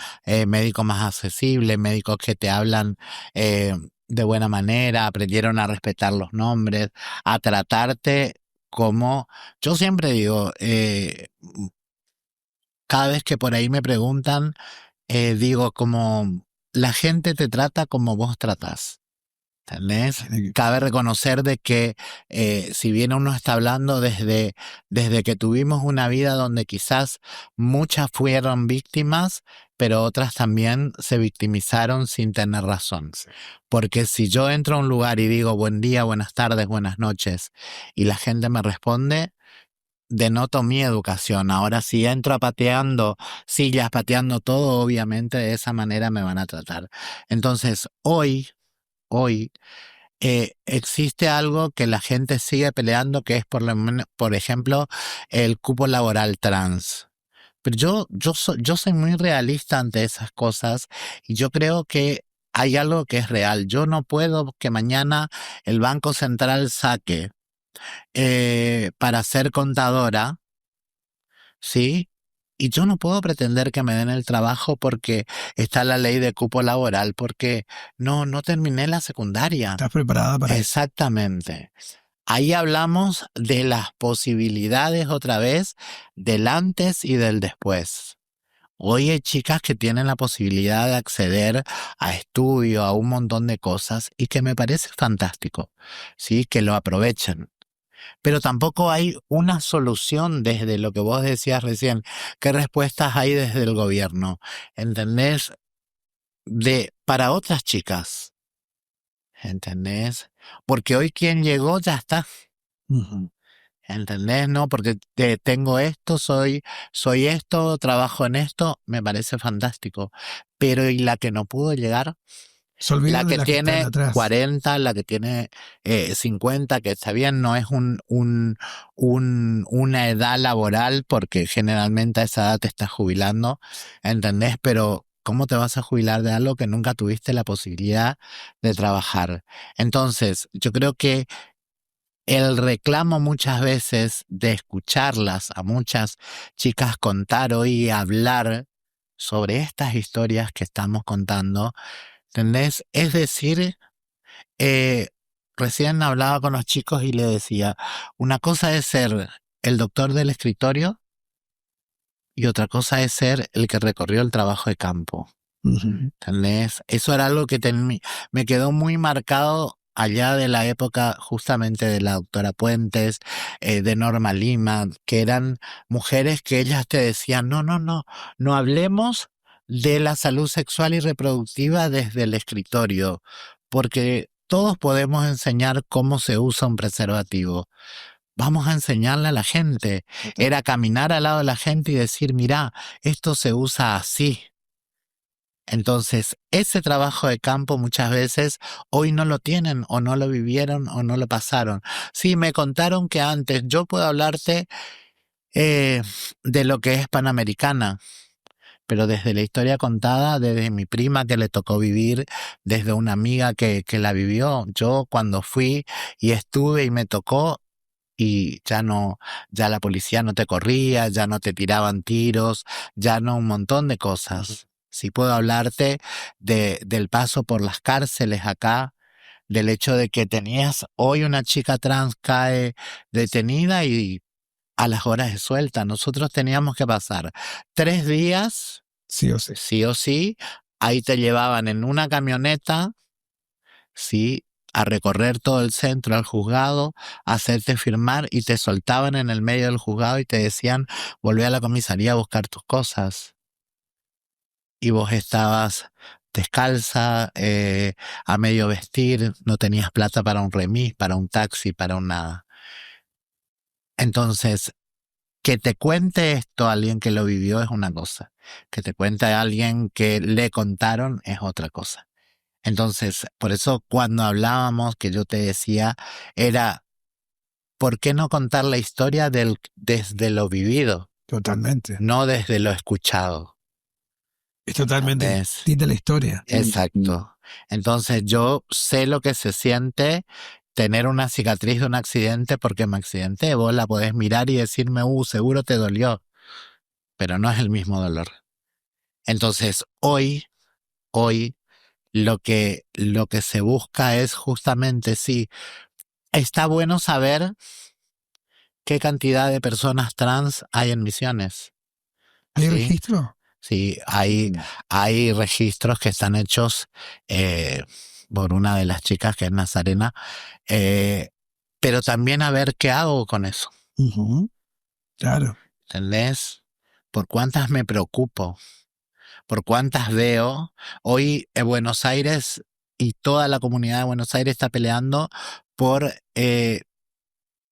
médico más accesible, médicos que te hablan de buena manera, aprendieron a respetar los nombres, a tratarte como, yo siempre digo, cada vez que por ahí me preguntan, digo como la gente te trata como vos tratás. ¿Entendés? Cabe reconocer de que si bien uno está hablando desde que tuvimos una vida donde quizás muchas fueron víctimas, pero otras también se victimizaron sin tener razón. Porque si yo entro a un lugar y digo buen día, buenas tardes, buenas noches, y la gente me responde, denoto mi educación. Ahora si entro pateando sillas, pateando todo, obviamente de esa manera me van a tratar. Entonces, hoy existe algo que la gente sigue peleando, que es por ejemplo, el cupo laboral trans. Pero yo soy muy realista ante esas cosas y yo creo que hay algo que es real. Yo no puedo que mañana el Banco Central saque para ser contadora, ¿sí? Y yo no puedo pretender que me den el trabajo porque está la ley de cupo laboral, porque no terminé la secundaria. ¿Estás preparada para eso? Exactamente. Ahí hablamos de las posibilidades otra vez del antes y del después. Hoy hay chicas que tienen la posibilidad de acceder a estudio, a un montón de cosas y que me parece fantástico, ¿sí? Que lo aprovechen. Pero tampoco hay una solución desde lo que vos decías recién. ¿Qué respuestas hay desde el gobierno? ¿Entendés? Para otras chicas. ¿Entendés? Porque hoy quien llegó ya está. Ujú. ¿Entendés? No, porque tengo esto, soy esto, trabajo en esto, me parece fantástico. Pero ¿y la que no pudo llegar? Se La olvidan de que las que están tiene atrás. 40, la que tiene 50, que está bien, no es una edad laboral, porque generalmente a esa edad te estás jubilando, ¿entendés? Pero ¿cómo te vas a jubilar de algo que nunca tuviste la posibilidad de trabajar? Entonces, yo creo que el reclamo muchas veces de escucharlas a muchas chicas contar hoy y hablar sobre estas historias que estamos contando, ¿entendés? Es decir, eh, recién hablaba con los chicos y le decía, una cosa es ser el doctor del escritorio y otra cosa es ser el que recorrió el trabajo de campo. Ujú. ¿Entendés? Eso era algo que me quedó muy marcado allá de la época justamente de la doctora Puentes, de Norma Lima, que eran mujeres que ellas te decían, no hablemos de la salud sexual y reproductiva desde el escritorio, porque todos podemos enseñar cómo se usa un preservativo. Vamos a enseñarle a la gente. Era caminar al lado de la gente y decir, mira, esto se usa así. Entonces, ese trabajo de campo muchas veces hoy no lo tienen o no lo vivieron o no lo pasaron. Sí, me contaron que antes, yo puedo hablarte de lo que es Panamericana, pero desde la historia contada, desde mi prima que le tocó vivir, desde una amiga que la vivió, yo cuando fui y estuve y me tocó, y ya la policía no te corría, ya no te tiraban tiros, ya no un montón de cosas. Sí puedo hablarte del paso por las cárceles acá, del hecho de que tenías hoy una chica trans cae detenida y a las horas de suelta. Nosotros teníamos que pasar 3 días, Sí o sí. sí o sí, ahí te llevaban en una camioneta, sí, a recorrer todo el centro al juzgado, a hacerte firmar y te soltaban en el medio del juzgado y te decían, volvé a la comisaría a buscar tus cosas. Y vos estabas descalza, a medio vestir, no tenías plata para un remis, para un taxi, para un nada. Entonces, que te cuente esto a alguien que lo vivió es una cosa. Que te cuente a alguien que le contaron es otra cosa. Entonces, por eso cuando hablábamos, que yo te decía, era, ¿por qué no contar la historia desde lo vivido, Totalmente. no desde lo escuchado? Es totalmente ¿Entendés? distinta la historia. Exacto. Entonces yo sé lo que se siente tener una cicatriz de un accidente porque me accidenté. Vos la podés mirar y decirme, seguro te dolió, pero no es el mismo dolor. Entonces hoy, lo que se busca es justamente, sí, está bueno saber qué cantidad de personas trans hay en Misiones. ¿Hay Sí. registro? Sí, hay registros que están hechos por una de las chicas que es Nazarena, pero también a ver qué hago con eso, Ujú. Claro. ¿entendés? ¿Por cuántas me preocupo? ¿Por cuántas veo? Hoy en Buenos Aires y toda la comunidad de Buenos Aires está peleando por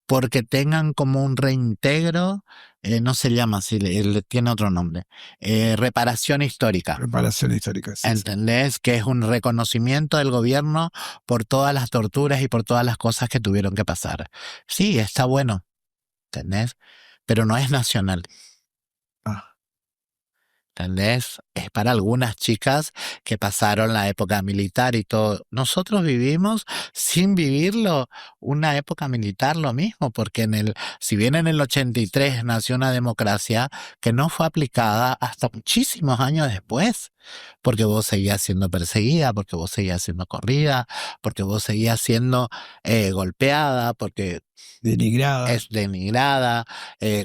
porque tengan como un reintegro, no se llama así, tiene otro nombre, reparación histórica. Reparación histórica, sí. ¿Entendés? Que es un reconocimiento del gobierno por todas las torturas y por todas las cosas que tuvieron que pasar. Sí, está bueno, ¿entendés? Pero no es nacional. Ah, ¿Entendés? Es para algunas chicas que pasaron la época militar y todo. Nosotros vivimos sin vivirlo una época militar lo mismo, porque si bien en el 83 nació una democracia que no fue aplicada hasta muchísimos años después, porque vos seguías siendo perseguida, porque vos seguías siendo corrida, porque vos seguías siendo golpeada, porque denigrada. es denigrada,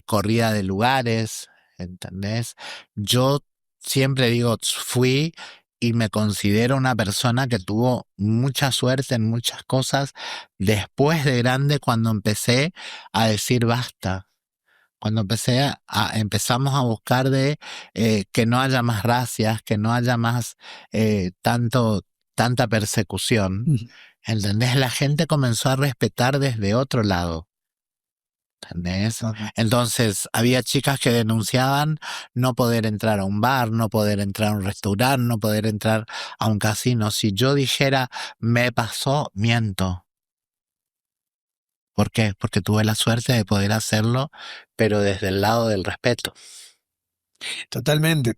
corrida de lugares, ¿entendés? Yo siempre digo, fui y me considero una persona que tuvo mucha suerte en muchas cosas después de grande cuando empecé a decir basta. Cuando empezamos a buscar de que no haya más racias, que no haya más tanta persecución, Ujú. ¿entendés? La gente comenzó a respetar desde otro lado. ¿Entendés? Ajá. Entonces había chicas que denunciaban no poder entrar a un bar, no poder entrar a un restaurante, no poder entrar a un casino. Si yo dijera me pasó, miento. ¿Por qué? Porque tuve la suerte de poder hacerlo, pero desde el lado del respeto. Totalmente,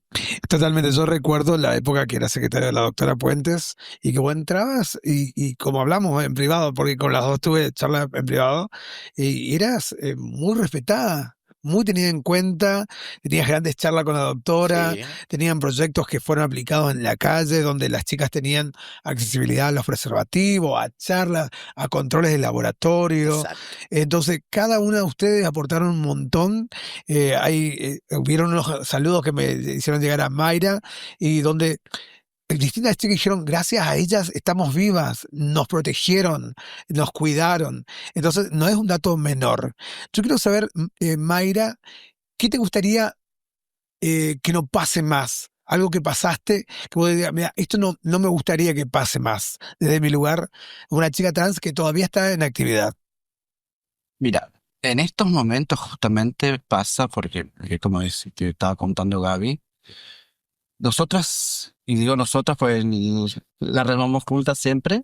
totalmente. Yo recuerdo la época que era secretaria de la doctora Puentes y que vos entrabas y como hablamos en privado, porque con las dos tuve charla en privado, y eras muy respetada, muy tenida en cuenta, tenías grandes charlas con la doctora, Sí, tenían proyectos que fueron aplicados en la calle, donde las chicas tenían accesibilidad a los preservativos, a charlas, a controles de laboratorio. exacto. Entonces, cada una de ustedes aportaron un montón. Hubieron unos saludos que me hicieron llegar a Mayra y donde distintas chicas dijeron, gracias a ellas estamos vivas, nos protegieron, nos cuidaron. Entonces, no es un dato menor. Yo quiero saber, Mayra, ¿qué te gustaría que no pase más? Algo que pasaste, que vos digas, mira, esto no me gustaría que pase más. Desde mi lugar, una chica trans que todavía está en actividad. Mira, en estos momentos justamente pasa porque como te estaba contando Gaby, nosotras, y digo nosotras, pues la remamos juntas siempre,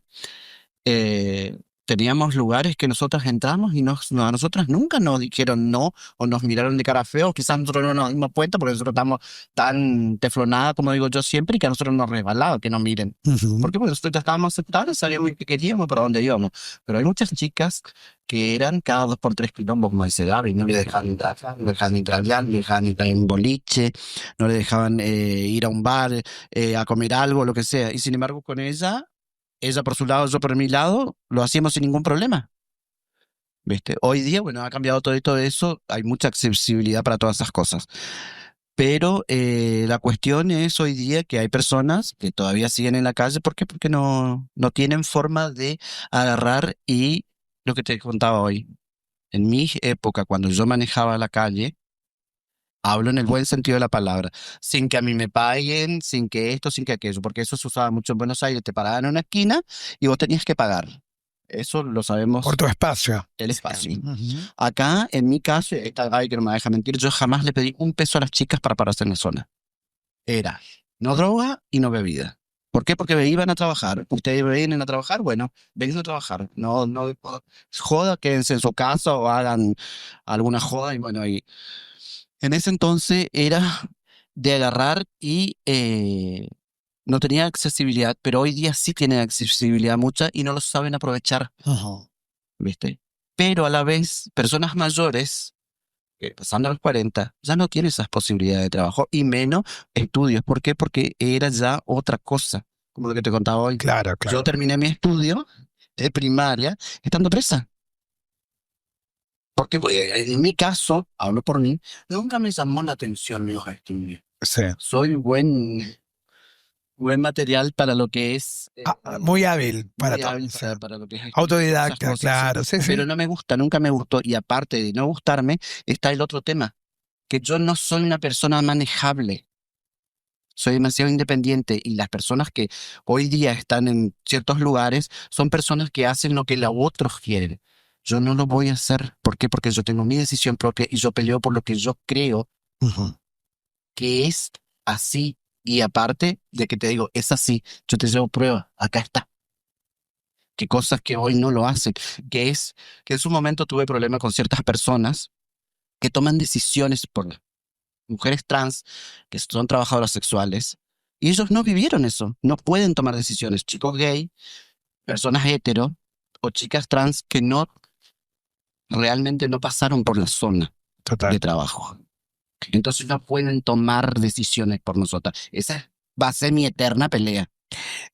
teníamos lugares que nosotras entramos y a nosotras nunca nos dijeron no o nos miraron de cara feo. Quizás nosotros no nos dimos cuenta porque nosotros estamos tan teflonadas, como digo yo siempre, y que a nosotros nos resbalaba que nos miren. ¿Por qué? Porque nosotros ya estábamos aceptados, sabíamos qué queríamos, para dónde íbamos. Pero hay muchas chicas que eran cada 2 por 3 quilombos, como dice Gaby, no le dejaban entrar, no le dejaban entrar allá, no le dejaban entrar en boliche, no le dejaban ir a un bar, a comer algo, lo que sea. Y sin embargo, con ella por su lado, yo por mi lado, lo hacíamos sin ningún problema. ¿Viste? Hoy día, bueno, ha cambiado todo eso, hay mucha accesibilidad para todas esas cosas. Pero la cuestión es hoy día que hay personas que todavía siguen en la calle. ¿Por qué? Porque no tienen forma de agarrar y lo que te contaba hoy. En mi época, cuando yo manejaba la calle, hablo en el buen sentido de la palabra, sin que a mí me paguen, sin que esto, sin que aquello, porque eso se usaba mucho en Buenos Aires, te paraban en una esquina y vos tenías que pagar. Eso lo sabemos, Por tu espacio. el espacio. Ujú. Acá, en mi caso, esta Gaby que no me deja mentir, yo jamás le pedí un peso a las chicas para pararse en la zona. Era no droga y no bebida. ¿Por qué? Porque iban a trabajar. Ustedes vienen a trabajar, bueno, vengan a trabajar. No joda, quédense en su casa o hagan alguna joda y bueno, ahí. En ese entonces era de agarrar y no tenía accesibilidad, pero hoy día sí tienen accesibilidad mucha y no lo saben aprovechar, Ajá. ¿viste? Pero a la vez, personas mayores, que pasando a los 40, ya no tienen esas posibilidades de trabajo y menos estudios. ¿Por qué? Porque era ya otra cosa, como lo que te contaba hoy. Claro, Yo claro. terminé mi estudio de primaria estando presa. Porque en mi caso, hablo por mí, nunca me llamó la atención los estudios. Sí. Soy buen material para lo que es Muy hábil para muy todo. hábil Sí. para lo que es esas Autodidacta, cosas, sí. claro. Sí, sí. Pero no me gusta, nunca me gustó. Y aparte de no gustarme, está el otro tema, que yo no soy una persona manejable. Soy demasiado independiente y las personas que hoy día están en ciertos lugares son personas que hacen lo que los otros quieren. Yo no lo voy a hacer. ¿Por qué? Porque yo tengo mi decisión propia y yo peleo por lo que yo creo Ujú. que es así. Y aparte de que te digo, es así, yo te llevo prueba, acá está. Que cosas que hoy no lo hacen. Que es que en su momento tuve problemas con ciertas personas que toman decisiones por mujeres trans, que son trabajadoras sexuales, y ellos no vivieron eso, no pueden tomar decisiones. Chicos gay, personas hetero o chicas trans que no realmente no pasaron por la zona Total. de trabajo. Entonces no pueden tomar decisiones por nosotras. Esa va a ser mi eterna pelea.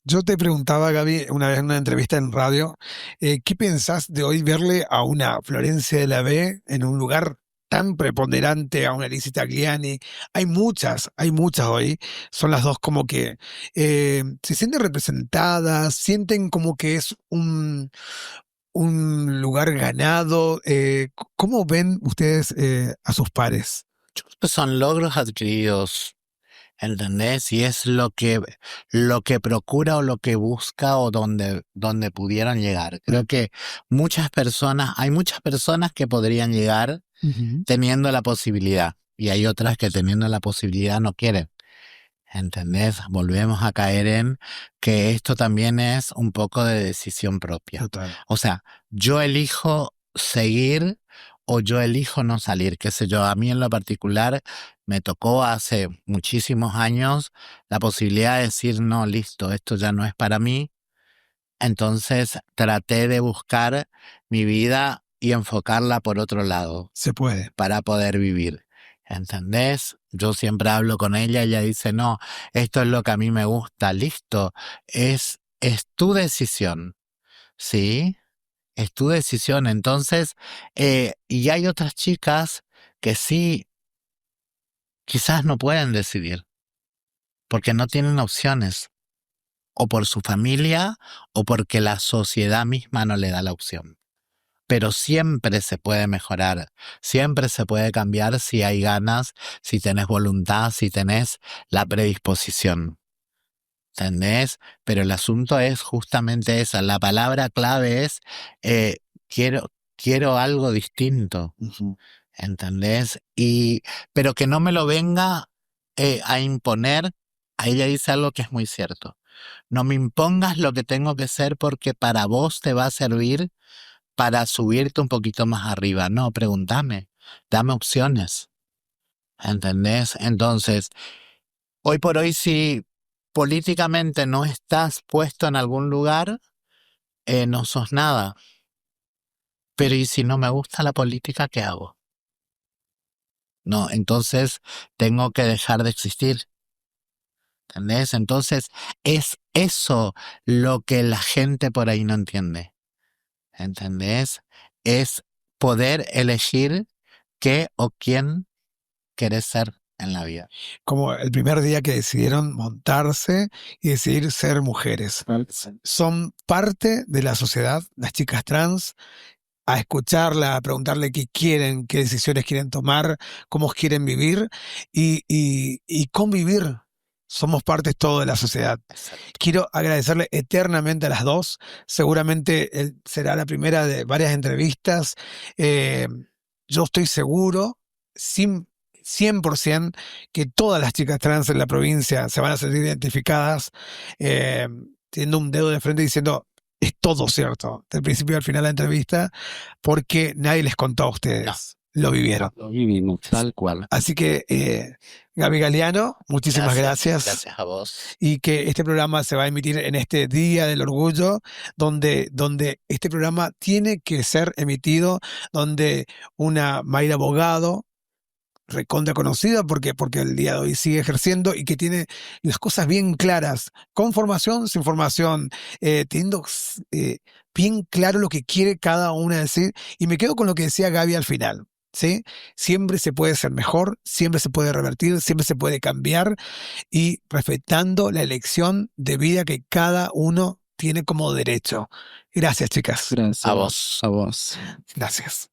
Yo te preguntaba, Gaby, una vez en una entrevista en radio, ¿qué pensás de hoy verle a una Florencia de la B en un lugar tan preponderante, a una Lizzie Tagliani? Hay muchas hoy. Son las dos como que se sienten representadas, sienten como que es un lugar ganado. ¿Cómo ven ustedes a sus pares? Son logros adquiridos, ¿entendés? Y es lo que procura o lo que busca o donde pudieron llegar. Creo que hay muchas personas que podrían llegar Ujú. teniendo la posibilidad y hay otras que teniendo la posibilidad no quieren. ¿Entendés? Volvemos a caer en que esto también es un poco de decisión propia. Total. O sea, yo elijo seguir o yo elijo no salir, qué sé yo. A mí en lo particular me tocó hace muchísimos años la posibilidad de decir, no, listo, esto ya no es para mí. Entonces traté de buscar mi vida y enfocarla por otro lado Se puede. para poder vivir. ¿Entendés? Yo siempre hablo con ella dice, no, esto es lo que a mí me gusta, listo, es tu decisión, ¿sí? Es tu decisión. Entonces, y hay otras chicas que sí, quizás no pueden decidir, porque no tienen opciones, o por su familia, o porque la sociedad misma no le da la opción. Pero siempre se puede mejorar, siempre se puede cambiar si hay ganas, si tenés voluntad, si tenés la predisposición. ¿Entendés? Pero el asunto es justamente esa. La palabra clave es eh, quiero algo distinto. Ujú. ¿Entendés? Pero que no me lo venga a imponer. A ella dice algo que es muy cierto. No me impongas lo que tengo que ser porque para vos te va a servir para subirte un poquito más arriba. No, pregúntame, dame opciones, ¿entendés? Entonces, hoy por hoy, si políticamente no estás puesto en algún lugar, no sos nada. Pero ¿y si no me gusta la política, qué hago? No, entonces tengo que dejar de existir, ¿entendés? Entonces, es eso lo que la gente por ahí no entiende, ¿entendés? Es poder elegir qué o quién querés ser en la vida. Como el primer día que decidieron montarse y decidir ser mujeres. Son parte de la sociedad, las chicas trans, a escucharla, a preguntarle qué quieren, qué decisiones quieren tomar, cómo quieren vivir y convivir. Somos parte todo de la sociedad. Exacto. Quiero agradecerle eternamente a las dos. Seguramente será la primera de varias entrevistas. Yo estoy seguro, sin 100%, que todas las chicas trans en la provincia se van a sentir identificadas, teniendo un dedo de frente diciendo, es todo cierto, del principio al final de la entrevista, porque nadie les contó a ustedes. Lo vivieron. Lo vivimos, tal cual. Así que, Gaby Galeano, muchísimas gracias. Gracias a vos. Y que este programa se va a emitir en este Día del Orgullo, donde este programa tiene que ser emitido, donde una Mayra Bogado, recontra conocida porque el día de hoy sigue ejerciendo y que tiene las cosas bien claras, con formación, sin formación, teniendo bien claro lo que quiere cada una decir. Y me quedo con lo que decía Gaby al final, ¿sí? Siempre se puede ser mejor, siempre se puede revertir, siempre se puede cambiar y respetando la elección de vida que cada uno tiene como derecho. Gracias, chicas. Gracias. A vos. A vos. Gracias.